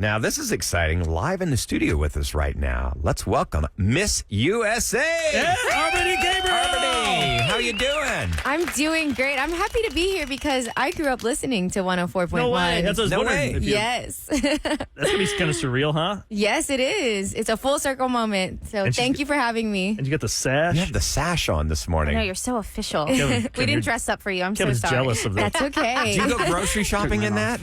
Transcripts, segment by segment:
Now, this is exciting. Live in the studio with us right now. Let's welcome Miss USA. Yeah, Arbany Gabriel. Arbany, how you doing? I'm doing great. I'm happy to be here because I grew up listening to 104.1. No way. That's what I was No wondering. way. Yes. That's going to be kind of surreal, huh? Yes, it is. It's a full circle moment. So thank you for having me. And you got the sash. You have the sash on this morning. I know, you're so official. Kevin, We didn't dress up for you. I'm Kevin's so sorry. jealous of that. That's okay. Do you go grocery shopping in that?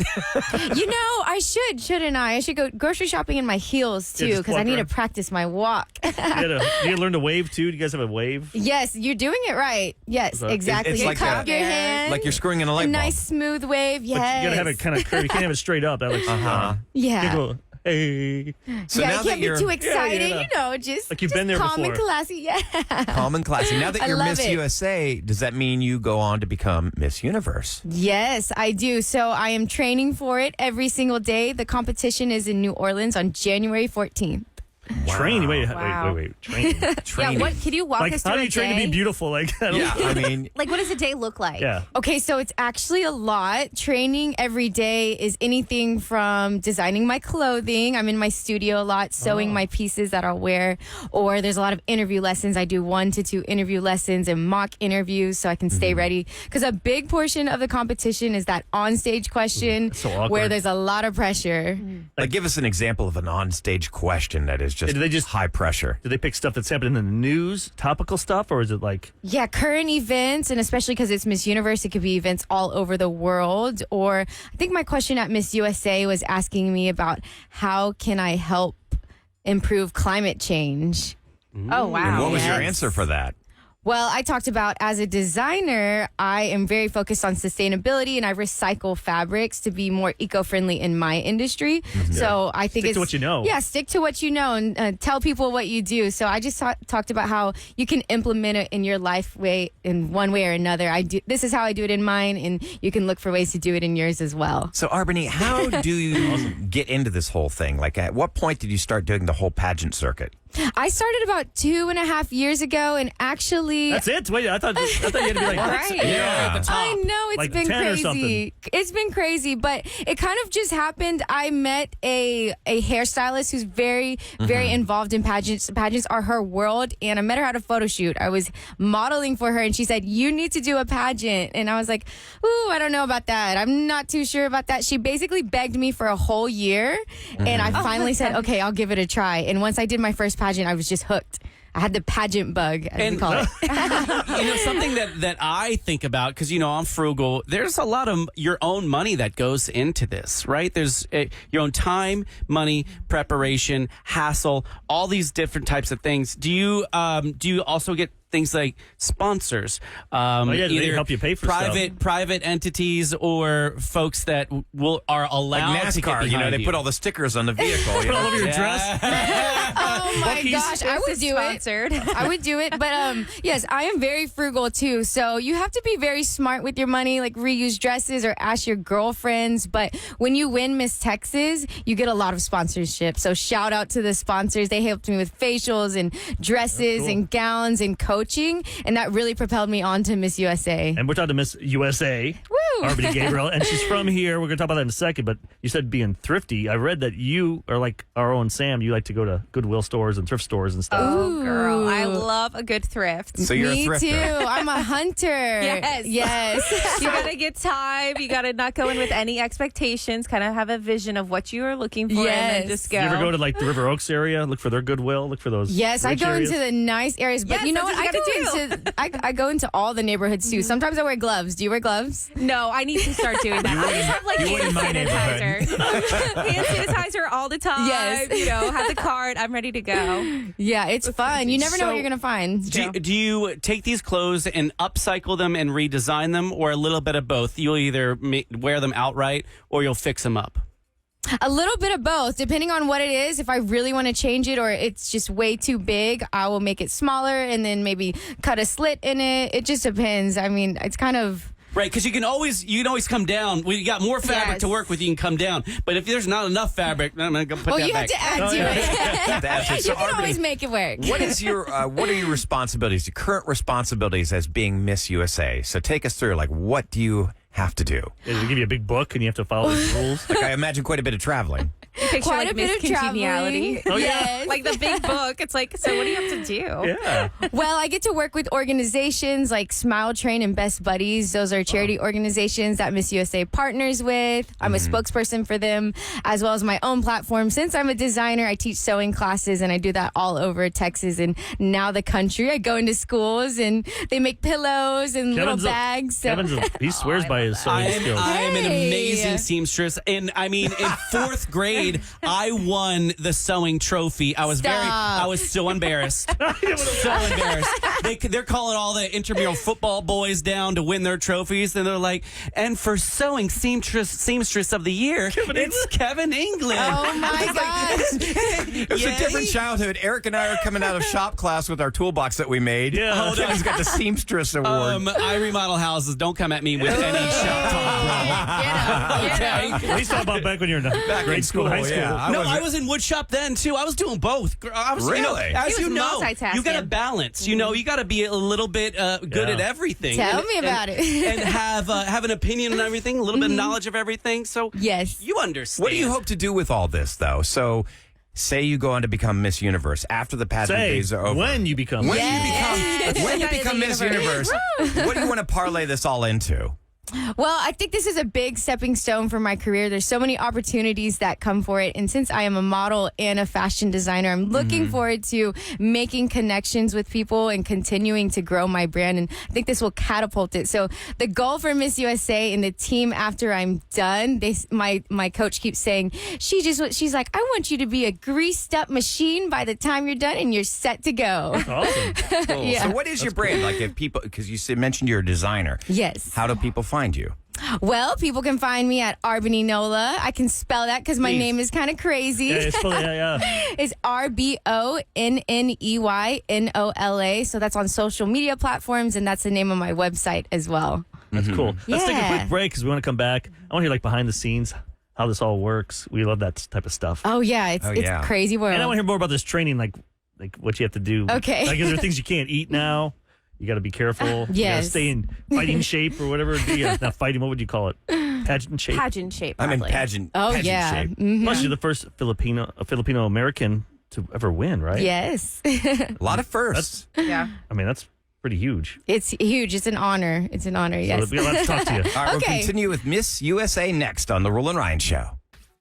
You know, I shouldn't I? I should go grocery shopping in my heels, too, just because I walk need to around. practice my walk. Do you learn to wave, too? Do you guys have a wave? Yes, you're doing it right. Yes, exactly. It's You like cup a- your hand. Like you're screwing in a a light bulb. nice smooth wave. Yes. But you got to have it kind of curvy. You can't have it straight up. That looks Yeah. Hey. So yeah, now you that can't be you're too excited, yeah. you know, just Like you've just been there calm and before. classy. Yeah. calm and classy, now that I you're love Miss it. USA, does that mean you go on to become Miss Universe? Yes, I do. So I am training for it every single day. The competition is in New Orleans on January 14th. Train. Wait. Wow. Train. Training. Yeah, what can you walk Like, us how through do a you train to day? be beautiful? Like, I don't Yeah, I mean, Like, what does a day look like? Yeah. Okay, so it's actually a lot. Training every day is anything from designing my clothing. I'm in my studio a lot, sewing my pieces that I'll wear. Or there's a lot of interview lessons. I do 1 to 2 interview lessons and mock interviews so I can stay ready. Because a big portion of the competition is that onstage question That's so awkward. where there's a lot of pressure. like, give us an example of an onstage question that is just, Do they just- high pressure. Do they pick stuff that's happening in the news, topical stuff, or is it like... Yeah, current events, and especially because it's Miss Universe, it could be events all over the world. Or I think my question at Miss USA was asking me about how can I help improve climate change? Oh, wow. And what was your Yes. answer for that? Well, I talked about as a designer, I am very focused on sustainability and I recycle fabrics to be more eco-friendly in my industry. So I think Stick it's to what you know. Yeah, stick to what you know and tell people what you do. So I just talked about how you can implement it in your life way in one way or another. This is how I do it in mine, and you can look for ways to do it in yours as well. So, Arbany, how do you get into this whole thing? Like, at what point did you start doing the whole pageant circuit? I started about 2.5 years ago, and actually, That's it? Wait, I thought you had to be like... Right. Yeah. I know it's Like been 10 or something. crazy. It's been crazy, but it kind of just happened. I met a hairstylist who's very, very involved in pageants. Pageants are her world, and I met her at a photo shoot. I was modeling for her, and she said, "You need to do a pageant." And I was like, "Ooh, I don't know about that. I'm not too sure about that." She basically begged me for a whole year, and I finally said, "Okay, I'll give it a try." And once I did my first pageant, I was just hooked. I had the pageant bug, as we call it. Something that I think about, because, I'm frugal, there's a lot of your own money that goes into this, right? There's your own time, money, preparation, hassle, all these different types of things. Do you also get things like sponsors? yeah, do they help you pay for private entities or folks that are allowed Like to get NASCAR, behind they put all the stickers on the vehicle. Put all over your dress? Oh my gosh, I would do it. Sponsored. I would do it, but yes, I am very frugal too. So you have to be very smart with your money, like reuse dresses or ask your girlfriends. But when you win Miss Texas, you get a lot of sponsorship. So shout out to the sponsors. They helped me with facials and dresses and gowns and coaching, and that really propelled me on to Miss USA. And we're talking to Miss USA, Woo! Arbany Gabriel, and she's from here. We're going to talk about that in a second, but you said being thrifty. I read that you are like our own Sam. You like to go to Goodwill stores and thrift stores and stuff. Oh, girl. I love a good thrift. So you're Me a thrifter. too. I'm a hunter. Yes. Yes. You got to get time. You got to not go in with any expectations, kind of have a vision of what you are looking for and Yes. then just go. You ever go to like the River Oaks area, look for their Goodwill, look for those Yes, I rich go areas? into the nice areas, but Yes, you know that's what? what you gotta into I go into all the neighborhoods too. Sometimes I wear gloves. Do you wear gloves? No, I need to start doing that. I just have like you would in my hand sanitizer. Hand sanitizer all the time. Yes. Have the card. I'm ready to go. Yeah, it's fun. You never know what So- you're gonna find. Do you take these clothes and upcycle them and redesign them, or a little bit of both? You'll either wear them outright or you'll fix them up. A little bit of both, depending on what it is. If I really want to change it or it's just way too big, I will make it smaller and then maybe cut a slit in it. It just depends. I mean, it's kind of... Right, because you can always come down. When you got more fabric Yes. to work with, you can come down. But if there's not enough fabric, I'm going to put Well, that you back. have to add to it. That's it. You So, can always Arbany, make it work. what are your responsibilities, your current responsibilities as being Miss USA? So take us through, like, what do you have to do? They give you a big book and you have to follow these rules. Like, I imagine quite a bit of traveling. Picture Quite like a bit Miss of Congeniality. traveling. Oh, yeah. Yes. Like the big book. It's like, so what do you have to do? Yeah. Well, I get to work with organizations like Smile Train and Best Buddies. Those are charity organizations that Miss USA partners with. I'm a spokesperson for them, as well as my own platform. Since I'm a designer, I teach sewing classes, and I do that all over Texas and now the country. I go into schools, and they make pillows and little bags. So. He swears by his sewing skills. I am an Hey. amazing seamstress, and I mean, in fourth grade, I won the sewing trophy. I was so embarrassed, so embarrassed. They're calling all the intramural football boys down to win their trophies, and they're like, and for sewing seamstress of the year, it's Kevin England. Oh my gosh. It was a different childhood. Eric and I are coming out of shop class with our toolbox that we made. Yeah. Kevin's got the seamstress award. I remodel houses. Don't come at me with any shop talk, Get bro. up. Okay. He's talking about back when you were in grade school, high school. yeah. I was in wood shop then too. I was doing both. I was, Really? as He you was know, multitasking. you got to balance. You know, you got to be a little bit good Yeah. at everything. Tell me about it. And have an opinion on everything, a little bit of knowledge of everything. So Yes. you understand. What do you hope to do with all this, though? So, say you go on to become Miss Universe after the pageant Say, days are over. when you become. When Yes. you become Miss Universe, what do you want to parlay this all into? Well, I think this is a big stepping stone for my career. There's so many opportunities that come for it. And since I am a model and a fashion designer, I'm looking forward to making connections with people and continuing to grow my brand. And I think this will catapult it. So the goal for Miss USA and the team after I'm done, my coach keeps saying, she's like, I want you to be a greased up machine by the time you're done and you're set to go. Awesome. Cool. Yeah. So, what is your brand? Like, if people, because you mentioned you're a designer. Yes. How do people find you? Well, people can find me at Arbany Nola. I can spell that because my Please. name is kind of crazy. Yeah, yeah. It's RBONNEYNOLA. So that's on social media platforms, and that's the name of my website as well. That's cool. Let's take a Yeah. quick break because we want to come back. I want to hear like behind the scenes, how this all works. We love that type of stuff. Oh yeah, it's yeah. crazy world. And I want to hear more about this training, like what you have to do. Okay. Like, is there things you can't eat now? You got to be careful. You got to Yes. stay in fighting shape or whatever. Not fighting. What would you call it? Pageant shape. Pageant shape. I'm in probably. pageant. Oh pageant yeah. shape. Mhm. Plus, you're the first Filipino American to ever win, right? Yes. A lot of firsts. Yeah. I mean, that's pretty huge. It's huge. It's an honor. It's an honor. Yes. So we got to talk to you. All right, we'll Okay. continue with Miss USA next on The Roula and Ryan Show.